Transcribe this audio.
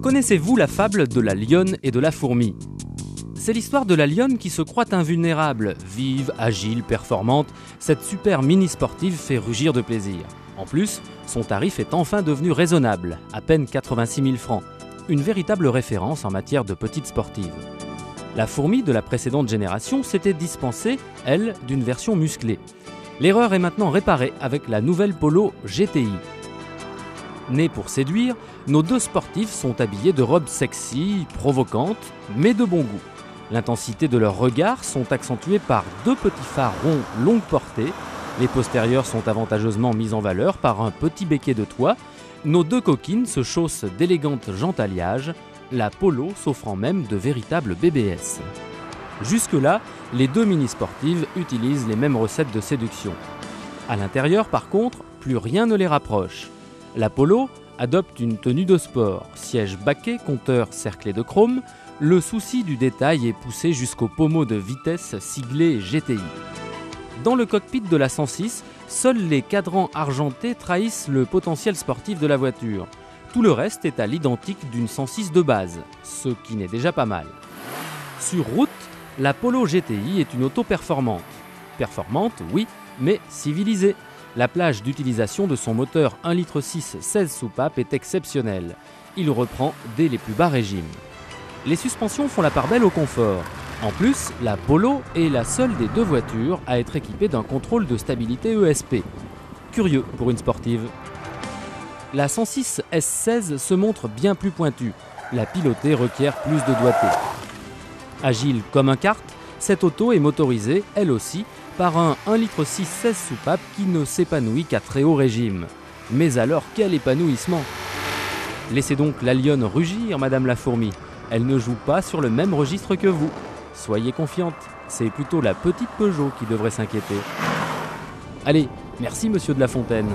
Connaissez-vous la fable de la lionne et de la fourmi ? C'est l'histoire de la lionne qui se croit invulnérable. Vive, agile, performante, cette super mini-sportive fait rugir de plaisir. En plus, son tarif est enfin devenu raisonnable, à peine 86 000 francs. Une véritable référence en matière de petite sportive. La fourmi de la précédente génération s'était dispensée, elle, d'une version musclée. L'erreur est maintenant réparée avec la nouvelle Polo GTI. Née pour séduire, nos deux sportifs sont habillés de robes sexy, provocantes, mais de bon goût. L'intensité de leurs regards sont accentuées par deux petits phares ronds longue portée. Les postérieurs sont avantageusement mis en valeur par un petit béquet de toit. Nos deux coquines se chaussent d'élégantes jantes alliages, la Polo s'offrant même de véritables BBS. Jusque-là, les deux mini-sportives utilisent les mêmes recettes de séduction. À l'intérieur, par contre, plus rien ne les rapproche. La Polo adopte une tenue de sport, siège baquet, compteur cerclé de chrome. Le souci du détail est poussé jusqu'au pommeau de vitesse siglé GTI. Dans le cockpit de la 106, seuls les cadrans argentés trahissent le potentiel sportif de la voiture. Tout le reste est à l'identique d'une 106 de base, ce qui n'est déjà pas mal. Sur route, la Polo GTI est une auto performante. Performante, oui, mais civilisée. La plage d'utilisation de son moteur 1,6 litre 16 soupapes est exceptionnelle. Il reprend dès les plus bas régimes. Les suspensions font la part belle au confort. En plus, la Polo est la seule des deux voitures à être équipée d'un contrôle de stabilité ESP. Curieux pour une sportive. La 106 S16 se montre bien plus pointue. La piloter requiert plus de doigté. Agile comme un kart, cette auto est motorisée, elle aussi, par un 1,6 litre 16 soupapes qui ne s'épanouit qu'à très haut régime. Mais alors quel épanouissement! Laissez donc la lionne rugir, Madame la fourmi. Elle ne joue pas sur le même registre que vous. Soyez confiante, c'est plutôt la petite Peugeot qui devrait s'inquiéter. Allez, merci Monsieur de La Fontaine.